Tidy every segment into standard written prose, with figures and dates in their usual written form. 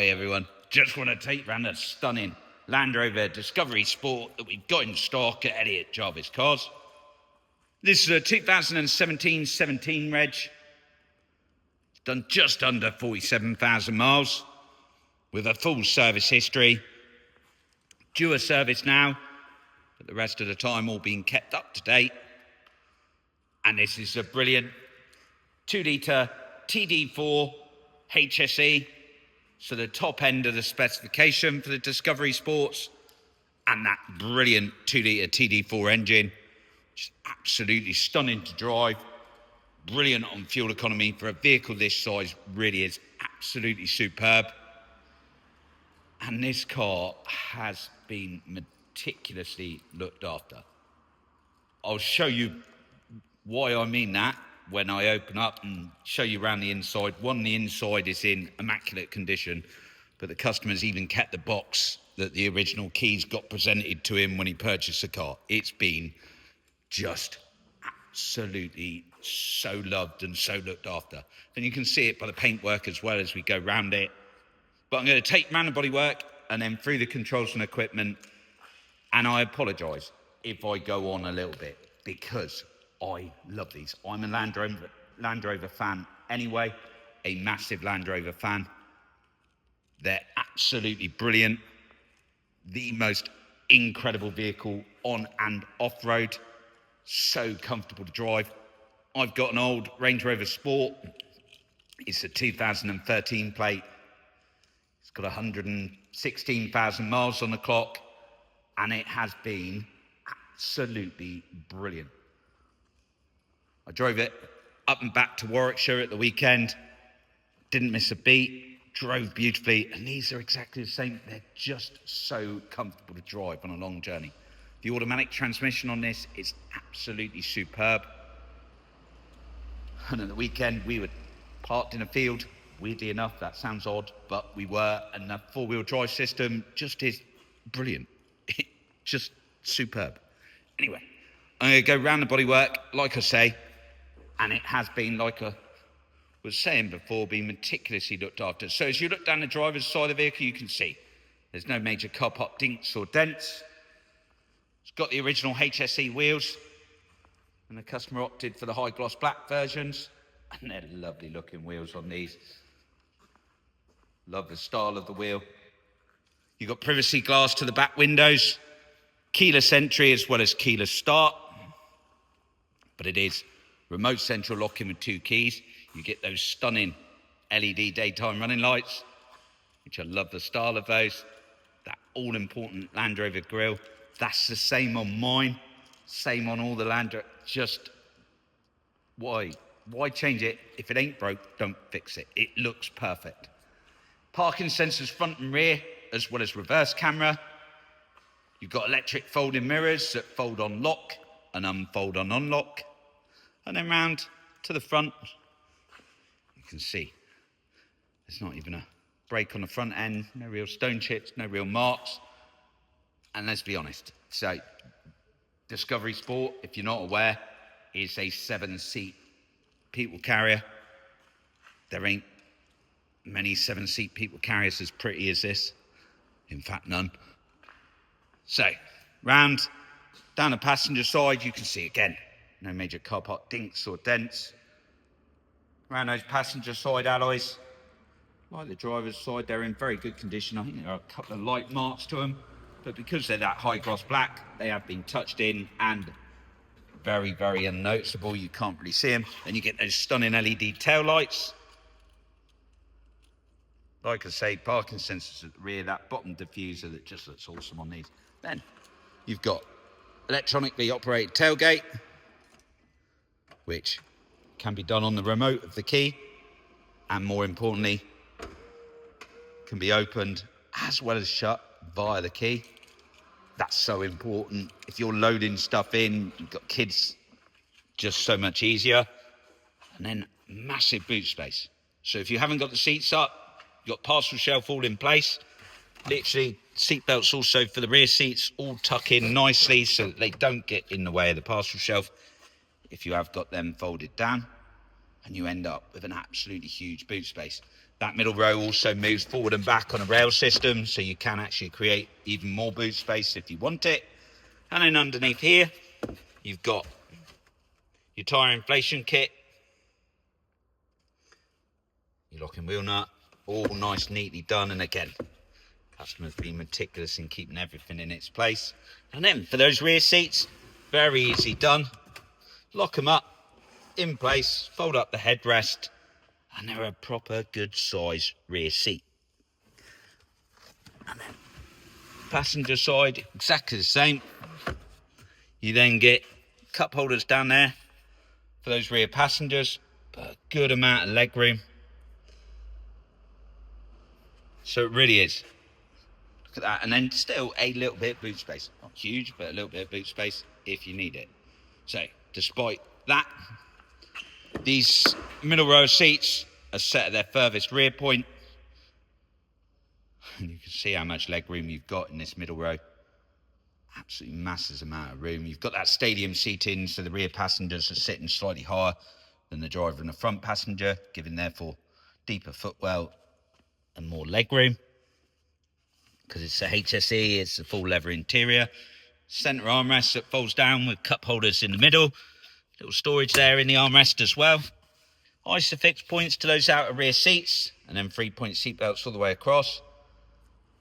Hi everyone, just want to take around a stunning Land Rover Discovery Sport that we've got in stock at Elliott Jarvis Cars. This is a 2017 reg. It's done just under 47,000 miles with a full service history. Due a service now, but the rest of the time all being kept up to date. And this is a brilliant 2-litre TD4 HSE. So the top end of the specification for the Discovery Sports, and that brilliant 2-litre TD4 engine, which is absolutely stunning to drive, brilliant on fuel economy for a vehicle this size, really is absolutely superb. And this car has been meticulously looked after. I'll show you why I mean that when I open up and show you around the inside. One, the inside is in immaculate condition, but the customer's even kept the box that the original keys got presented to him when he purchased the car. It's been just absolutely so loved and so looked after. And you can see it by the paintwork as well as we go round it. But I'm going to take round the bodywork and then through the controls and equipment. And I apologise if I go on a little bit because I love these. I'm a Land Rover fan anyway, a massive Land Rover fan. They're absolutely brilliant. The most incredible vehicle on and off-road. So comfortable to drive. I've got an old Range Rover Sport. It's a 2013 plate. It's got 116,000 miles on the clock, and it has been absolutely brilliant. I drove it up and back to Warwickshire at the weekend, didn't miss a beat, drove beautifully, and these are exactly the same. They're just so comfortable to drive on a long journey. The automatic transmission on this is absolutely superb. And at the weekend, we were parked in a field. Weirdly enough, that sounds odd, but we were, and the four-wheel drive system just is brilliant. Just superb. Anyway, I'm going to go round the bodywork, like I say, and it has been, like I was saying before, been meticulously looked after. So as you look down the driver's side of the vehicle, you can see there's no major car park dinks or dents. It's got the original HSE wheels, and the customer opted for the high gloss black versions, and they're lovely looking wheels on these. Love the style of the wheel. You've got privacy glass to the back windows, keyless entry as well as keyless start, but it is remote central locking with 2 keys. You get those stunning LED daytime running lights, which I love the style of those. That all-important Land Rover grille. That's the same on mine, same on all the Land Rover. Just why change it? If it ain't broke, don't fix it. It looks perfect. Parking sensors front and rear, as well as reverse camera. You've got electric folding mirrors that fold on lock and unfold on unlock. And then round to the front, you can see there's not even a break on the front end, no real stone chips, no real marks. And let's be honest, so Discovery Sport, if you're not aware, is a 7-seat people carrier. There ain't many 7-seat people carriers as pretty as this. In fact, none. So, round down the passenger side, you can see again, no major car park dinks or dents. Around those passenger side alloys, like the driver's side, they're in very good condition. I think there are a couple of light marks to them, but because they're that high gloss black, they have been touched in and very, very unnoticeable. You can't really see them. Then you get those stunning LED tail lights. Like I say, parking sensors at the rear, that bottom diffuser that just looks awesome on these. Then you've got electronically operated tailgate, which can be done on the remote of the key, and more importantly, can be opened as well as shut via the key. That's so important. If you're loading stuff in, you've got kids, just so much easier. And then massive boot space. So if you haven't got the seats up, you've got parcel shelf all in place. Literally, seat belts also for the rear seats, all tuck in nicely so that they don't get in the way of the parcel shelf if you have got them folded down, and you end up with an absolutely huge boot space. That middle row also moves forward and back on a rail system, so you can actually create even more boot space if you want it. And then underneath here, you've got your tyre inflation kit, your locking wheel nut, all nice, neatly done. And again, customers being meticulous in keeping everything in its place. And then for those rear seats, very easy done. Lock them up in place, fold up the headrest, and they're a proper good size rear seat. And then passenger side, exactly the same. You then get cup holders down there for those rear passengers, but a good amount of leg room. So it really is. Look at that. And then still a little bit of boot space. Not huge, but a little bit of boot space if you need it. So despite that, these middle row seats are set at their furthest rear point. And you can see how much leg room you've got in this middle row. Absolutely massive amount of room. You've got that stadium seating, so the rear passengers are sitting slightly higher than the driver and the front passenger, giving therefore deeper footwell and more leg room. Because it's a HSE, it's a full leather interior. Centre armrest that folds down with cup holders in the middle. Little storage there in the armrest as well. Isofix points to those outer rear seats, and then 3-point seat belts all the way across.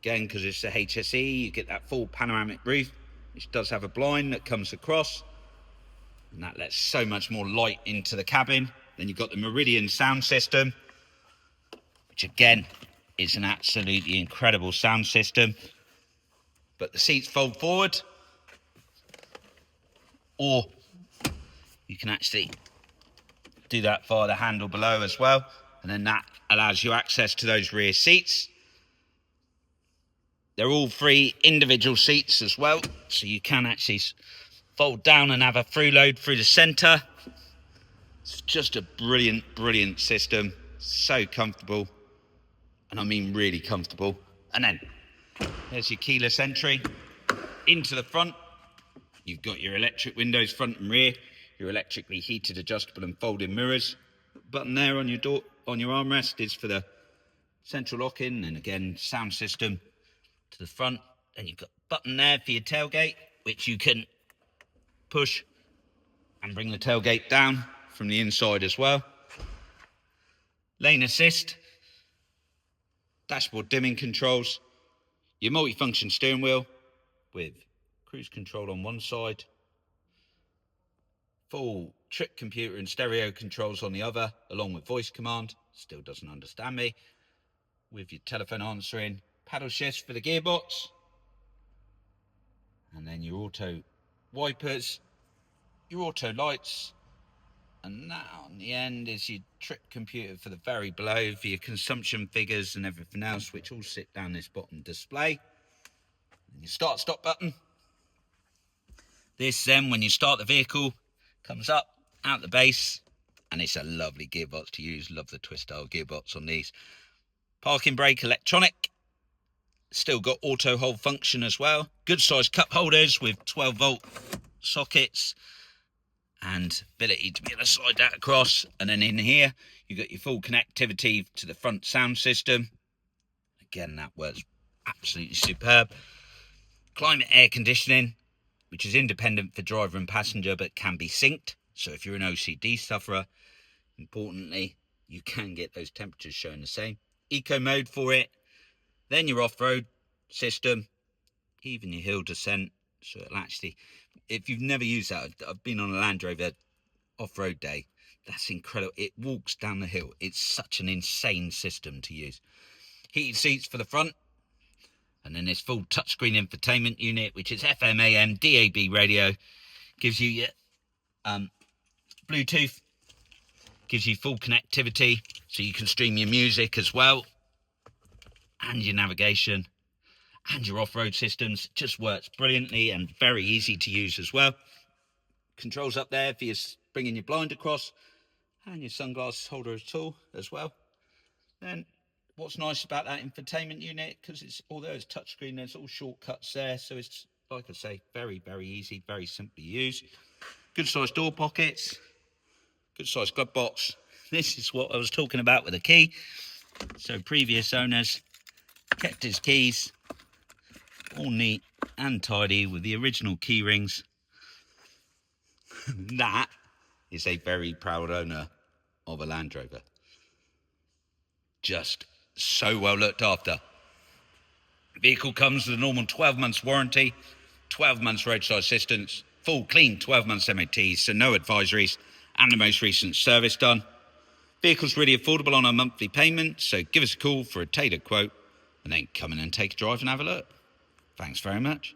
Again, because it's a HSE, you get that full panoramic roof, which does have a blind that comes across, and that lets so much more light into the cabin. Then you've got the Meridian sound system, which again is an absolutely incredible sound system. But the seats fold forward, or you can actually do that via the handle below as well, and then that allows you access to those rear seats. They're all 3 individual seats as well, so you can actually fold down and have a through load through the centre. It's just a brilliant system. So comfortable, and I mean really comfortable. And then there's your keyless entry into the front. You've got your electric windows front and rear, your electrically heated, adjustable and folding mirrors. The button there on your door, on your armrest, is for the central lock-in, and again, sound system to the front. Then you've got a button there for your tailgate, which you can push and bring the tailgate down from the inside as well. Lane assist, dashboard dimming controls, your multi-function steering wheel with cruise control on one side, full trip computer and stereo controls on the other, along with voice command. Still doesn't understand me. With your telephone answering, paddle shifts for the gearbox, and then your auto wipers, your auto lights, and that on the end is your trip computer for the very below for your consumption figures and everything else, which all sit down this bottom display. And your start stop button. This then, when you start the vehicle, comes up out the base, and it's a lovely gearbox to use. Love the twist style gearbox on these. Parking brake electronic. Still got auto hold function as well. Good sized cup holders with 12-volt sockets and ability to be able to slide that across. And then in here, you've got your full connectivity to the front sound system. Again, that works absolutely superb. Climate air conditioning, which is independent for driver and passenger, but can be synced. So if you're an OCD sufferer, importantly, you can get those temperatures showing the same. Eco mode for it. Then your off-road system, even your hill descent. So it'll actually, if you've never used that, I've been on a Land Rover off-road day. That's incredible. It walks down the hill. It's such an insane system to use. Heated seats for the front. And then this full touchscreen infotainment unit, which is FM, AM, DAB radio. Gives you your Bluetooth. Gives you full connectivity, so you can stream your music as well. And your navigation. And your off-road systems. It just works brilliantly and very easy to use as well. Controls up there for your bringing your blind across. And your sunglass holder tool as well. Then what's nice about that infotainment unit, because it's, although it's touchscreen, there's all shortcuts there, so it's, like I say, very easy, very simply used. Good sized door pockets, good sized glove box. This is what I was talking about with the key. So previous owners kept his keys all neat and tidy with the original key rings. That is a very proud owner of a Land Rover. Just so well looked after. Vehicle comes with a normal 12 months warranty, 12 months roadside assistance, full clean 12 months MOT, so no advisories, and the most recent service done. Vehicle's really affordable on a monthly payment, so give us a call for a tailored quote and then come in and take a drive and have a look. Thanks very much.